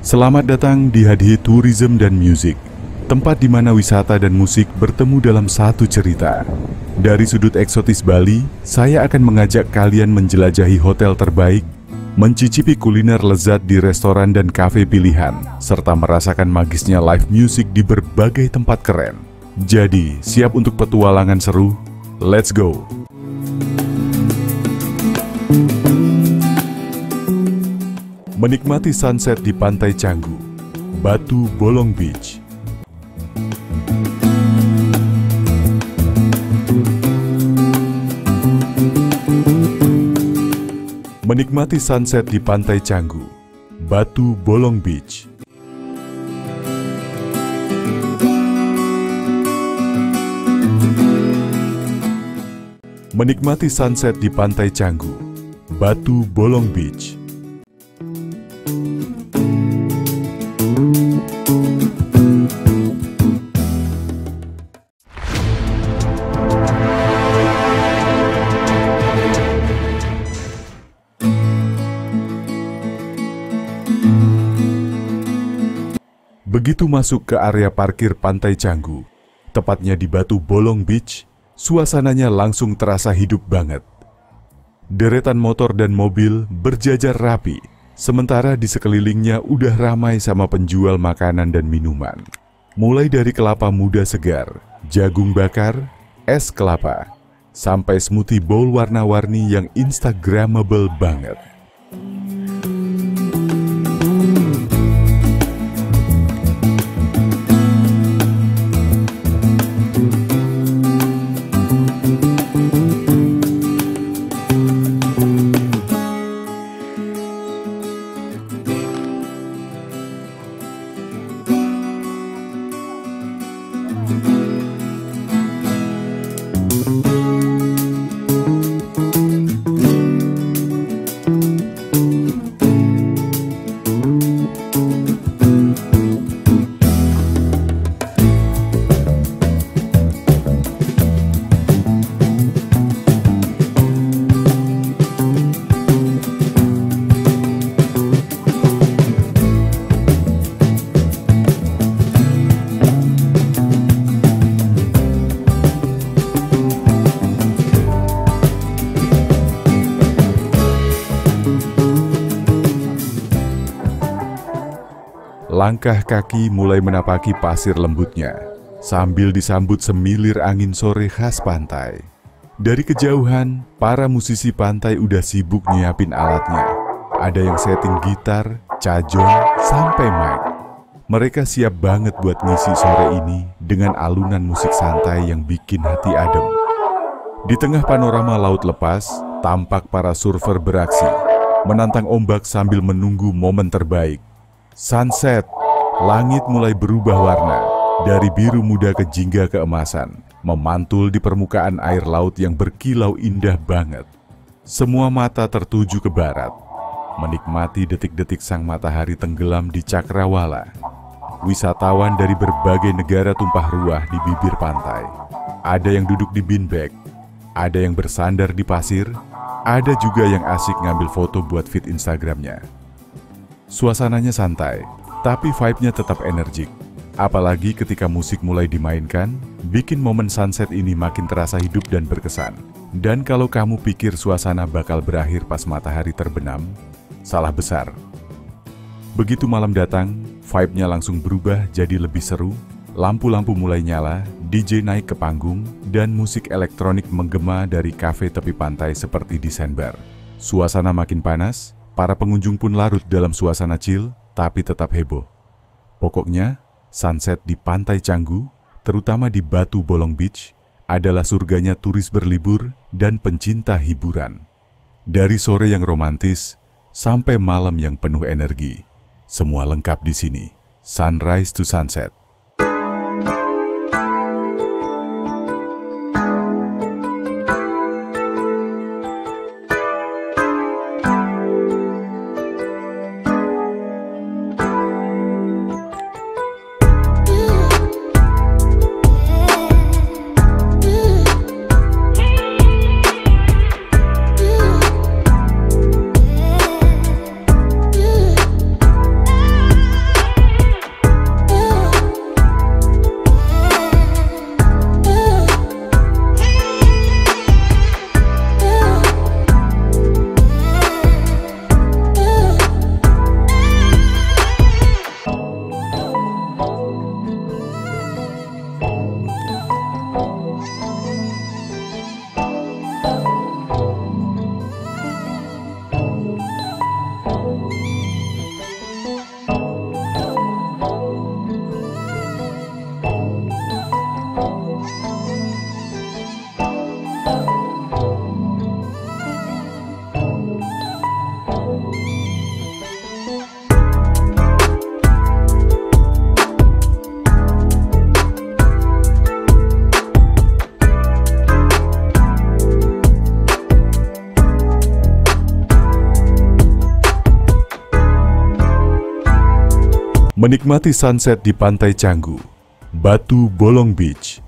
Selamat datang di Hadhi Tourism dan Music, tempat di mana wisata dan musik bertemu dalam satu cerita. Dari sudut eksotis Bali, saya akan mengajak kalian menjelajahi hotel terbaik, mencicipi kuliner lezat di restoran dan kafe pilihan, serta merasakan magisnya live music di berbagai tempat keren. Jadi, siap untuk petualangan seru? Let's go! Menikmati sunset di Pantai Canggu, Batu Bolong Beach. Menikmati sunset di Pantai Canggu, Batu Bolong Beach. Menikmati sunset di Pantai Canggu, Batu Bolong Beach. Begitu masuk ke area parkir Pantai Canggu, tepatnya di Batu Bolong Beach, suasananya langsung terasa hidup banget. Deretan motor dan mobil berjajar rapi, sementara di sekelilingnya udah ramai sama penjual makanan dan minuman. Mulai dari kelapa muda segar, jagung bakar, es kelapa, sampai smoothie bowl warna-warni yang instagramable banget. Langkah kaki mulai menapaki pasir lembutnya, sambil disambut semilir angin sore khas pantai. Dari kejauhan, para musisi pantai udah sibuk nyiapin alatnya. Ada yang setting gitar, cajong, sampai mic. Mereka siap banget buat ngisi sore ini dengan alunan musik santai yang bikin hati adem. Di tengah panorama laut lepas, tampak para surfer beraksi, menantang ombak sambil menunggu momen terbaik. Sunset, langit mulai berubah warna, dari biru muda ke jingga keemasan, memantul di permukaan air laut yang berkilau indah banget. Semua mata tertuju ke barat, menikmati detik-detik sang matahari tenggelam di Cakrawala. Wisatawan dari berbagai negara tumpah ruah di bibir pantai. Ada yang duduk di beanbag, ada yang bersandar di pasir, ada juga yang asik ngambil foto buat feed Instagramnya. Suasananya santai, tapi vibe-nya tetap energik. Apalagi ketika musik mulai dimainkan, bikin momen sunset ini makin terasa hidup dan berkesan. Dan kalau kamu pikir suasana bakal berakhir pas matahari terbenam, salah besar. Begitu malam datang, vibe-nya langsung berubah jadi lebih seru. Lampu-lampu mulai nyala, DJ naik ke panggung, dan musik elektronik menggema dari kafe tepi pantai seperti di Sandbar. Suasana makin panas. Para pengunjung pun larut dalam suasana chill, tapi tetap heboh. Pokoknya, sunset di Pantai Canggu, terutama di Batu Bolong Beach, adalah surganya turis berlibur dan pencinta hiburan. Dari sore yang romantis, sampai malam yang penuh energi, semua lengkap di sini. Sunrise to Sunset. Menikmati sunset di Pantai Canggu, Batu Bolong Beach.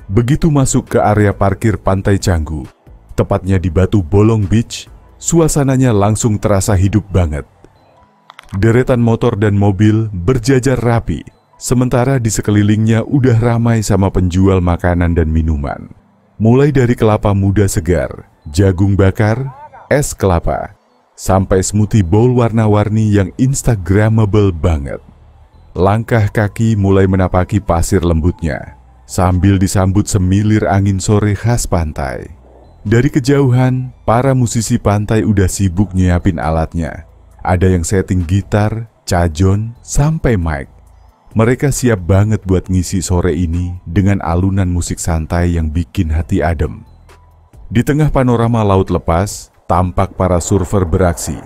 Begitu masuk ke area parkir Pantai Canggu, tepatnya di Batu Bolong Beach, suasananya langsung terasa hidup banget. Deretan motor dan mobil berjajar rapi, sementara di sekelilingnya udah ramai sama penjual makanan dan minuman. Mulai dari kelapa muda segar, jagung bakar, es kelapa, sampai smoothie bowl warna-warni yang instagramable banget. Langkah kaki mulai menapaki pasir lembutnya, sambil disambut semilir angin sore khas pantai. Dari kejauhan, para musisi pantai udah sibuk nyiapin alatnya. Ada yang setting gitar, cajon, sampai mic. Mereka siap banget buat ngisi sore ini dengan alunan musik santai yang bikin hati adem. Di tengah panorama laut lepas, tampak para surfer beraksi,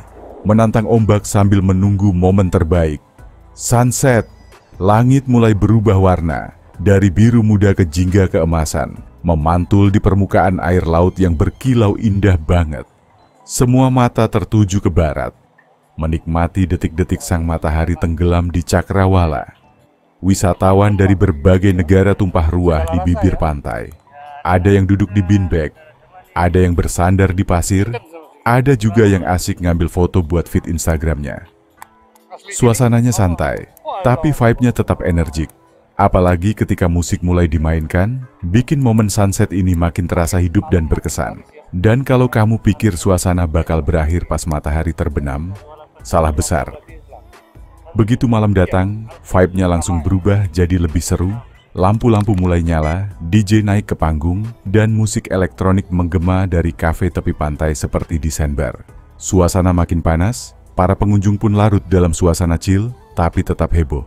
menantang ombak sambil menunggu momen terbaik. Sunset, langit mulai berubah warna, dari biru muda ke jingga keemasan, memantul di permukaan air laut yang berkilau indah banget. Semua mata tertuju ke barat, menikmati detik-detik sang matahari tenggelam di cakrawala. Wisatawan dari berbagai negara tumpah ruah di bibir pantai. Ada yang duduk di beanbag, ada yang bersandar di pasir, ada juga yang asik ngambil foto buat feed Instagramnya. Suasananya santai, tapi vibe-nya tetap energik. Apalagi ketika musik mulai dimainkan, bikin momen sunset ini makin terasa hidup dan berkesan. Dan kalau kamu pikir suasana bakal berakhir pas matahari terbenam, salah besar. Begitu malam datang, vibe-nya langsung berubah jadi lebih seru. Lampu-lampu mulai nyala, DJ naik ke panggung, dan musik elektronik menggema dari kafe tepi pantai seperti di Sandbar. Suasana makin panas, para pengunjung pun larut dalam suasana chill, tapi tetap heboh.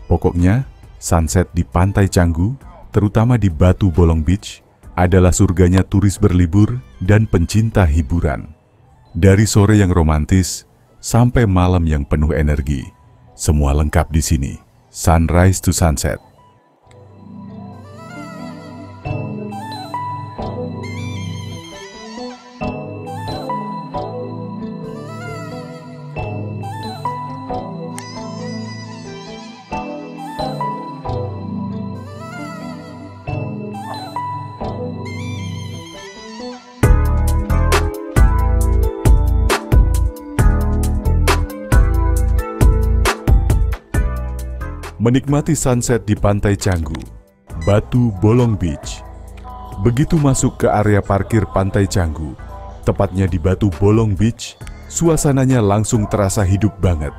Pokoknya, sunset di Pantai Canggu, terutama di Batu Bolong Beach, adalah surganya turis berlibur dan pencinta hiburan. Dari sore yang romantis, sampai malam yang penuh energi, semua lengkap di sini. Sunrise to Sunset. Menikmati sunset di Pantai Canggu, Batu Bolong Beach. Begitu masuk ke area parkir Pantai Canggu, tepatnya di Batu Bolong Beach, suasananya langsung terasa hidup banget.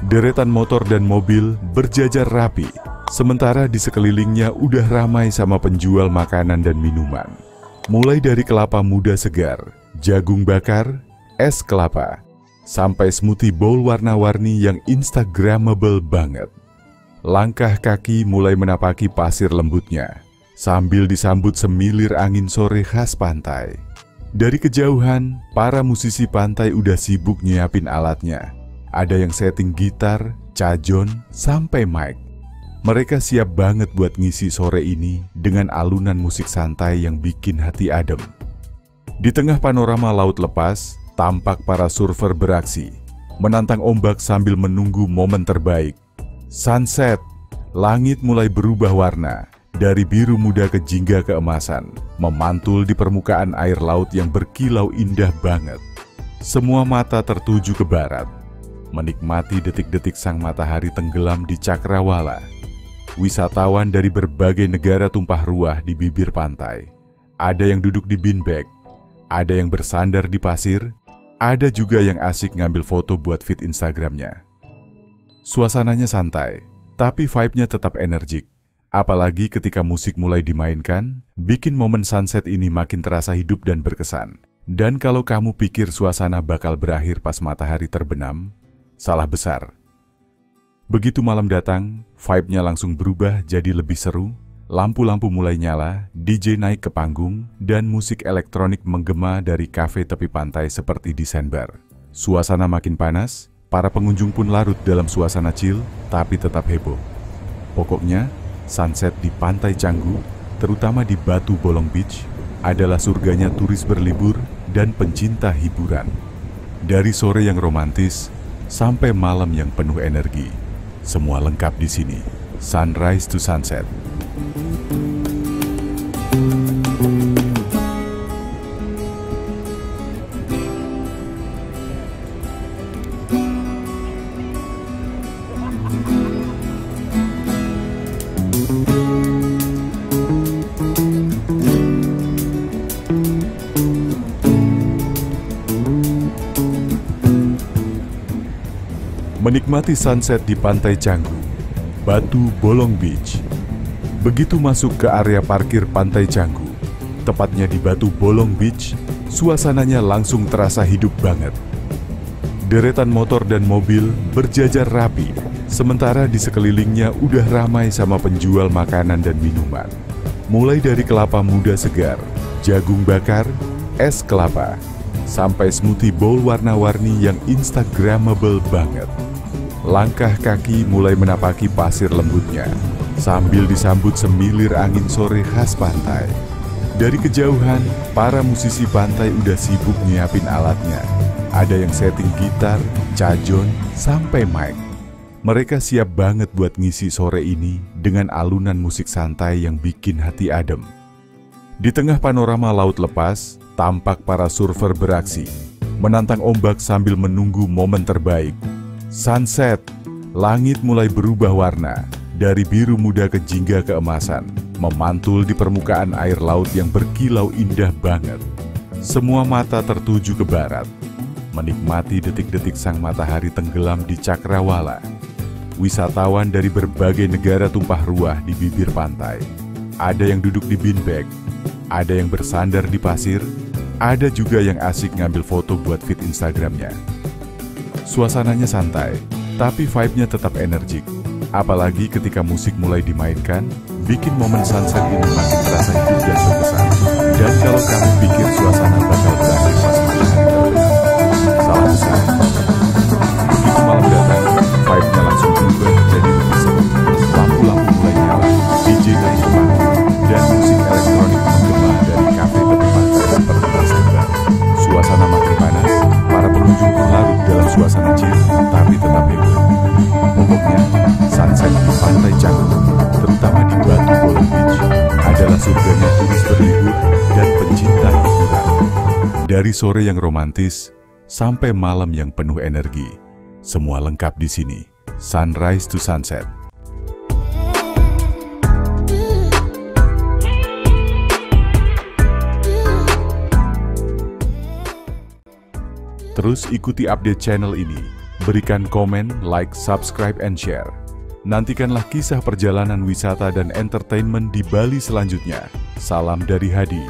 Deretan motor dan mobil berjajar rapi, sementara di sekelilingnya udah ramai sama penjual makanan dan minuman. Mulai dari kelapa muda segar, jagung bakar, es kelapa, sampai smoothie bowl warna-warni yang instagramable banget. Langkah kaki mulai menapaki pasir lembutnya, sambil disambut semilir angin sore khas pantai. Dari kejauhan, para musisi pantai udah sibuk nyiapin alatnya. Ada yang setting gitar, cajon, sampai mic. Mereka siap banget buat ngisi sore ini dengan alunan musik santai yang bikin hati adem. Di tengah panorama laut lepas, tampak para surfer beraksi, menantang ombak sambil menunggu momen terbaik. Sunset, langit mulai berubah warna, dari biru muda ke jingga keemasan, memantul di permukaan air laut yang berkilau indah banget. Semua mata tertuju ke barat, menikmati detik-detik sang matahari tenggelam di cakrawala. Wisatawan dari berbagai negara tumpah ruah di bibir pantai. Ada yang duduk di beanbag, ada yang bersandar di pasir, ada juga yang asik ngambil foto buat feed Instagramnya. Suasananya santai, tapi vibe-nya tetap energik. Apalagi ketika musik mulai dimainkan, bikin momen sunset ini makin terasa hidup dan berkesan. Dan kalau kamu pikir suasana bakal berakhir pas matahari terbenam, salah besar. Begitu malam datang, vibe-nya langsung berubah jadi lebih seru. Lampu-lampu mulai nyala, DJ naik ke panggung, dan musik elektronik menggema dari kafe tepi pantai seperti di Sandbar. Suasana makin panas, para pengunjung pun larut dalam suasana chill, tapi tetap heboh. Pokoknya, sunset di Pantai Canggu, terutama di Batu Bolong Beach, adalah surganya turis berlibur dan pencinta hiburan. Dari sore yang romantis, sampai malam yang penuh energi, Semua lengkap di sini. Sunrise to Sunset. Menikmati sunset di Pantai Canggu, Batu Bolong Beach. Begitu masuk ke area parkir Pantai Canggu, tepatnya di Batu Bolong Beach, suasananya langsung terasa hidup banget. Deretan motor dan mobil berjajar rapi, sementara di sekelilingnya udah ramai sama penjual makanan dan minuman. Mulai dari kelapa muda segar, jagung bakar, es kelapa, sampai smoothie bowl warna-warni yang instagramable banget. Langkah kaki mulai menapaki pasir lembutnya, sambil disambut semilir angin sore khas pantai. Dari kejauhan, para musisi pantai udah sibuk nyiapin alatnya. Ada yang setting gitar, cajon, sampai mic. Mereka siap banget buat ngisi sore ini dengan alunan musik santai yang bikin hati adem. Di tengah panorama laut lepas, tampak para surfer beraksi, menantang ombak sambil menunggu momen terbaik. Sunset, langit mulai berubah warna, dari biru muda ke jingga keemasan, memantul di permukaan air laut yang berkilau indah banget. Semua mata tertuju ke barat, menikmati detik-detik sang matahari tenggelam di Cakrawala. Wisatawan dari berbagai negara tumpah ruah di bibir pantai. Ada yang duduk di beanbag, ada yang bersandar di pasir, ada juga yang asik ngambil foto buat feed Instagramnya. Suasananya santai, tapi vibe-nya tetap energik. Apalagi ketika musik mulai dimainkan, bikin momen sunset ini makin terasa hidup dan berkesan. Dan kalau kamu pikir suasana bakal berakhir pas matahari terbenam, salah besar. Begitu malam datang, vibe-nya langsung berubah jadi lebih seru. Lampu-lampu mulai nyala, DJ naik ke panggung, dan musik elektronik menggema dari kafe tepi pantai seperti tersebar. Suasana makin panas, para pengunjung pun larut dalam suasana chill, tapi tetap heboh. Pokoknya, sunset di Pantai Canggu, terutama di Batu Bolong Beach, adalah surganya turis berlibur dan pencinta hiburan. Dari sore yang romantis sampai malam yang penuh energi, semua lengkap di sini. Sunrise to Sunset. Terus ikuti update channel ini, berikan komen, like, subscribe, and share. Nantikanlah kisah perjalanan wisata dan entertainment di Bali selanjutnya. Salam dari Hadi.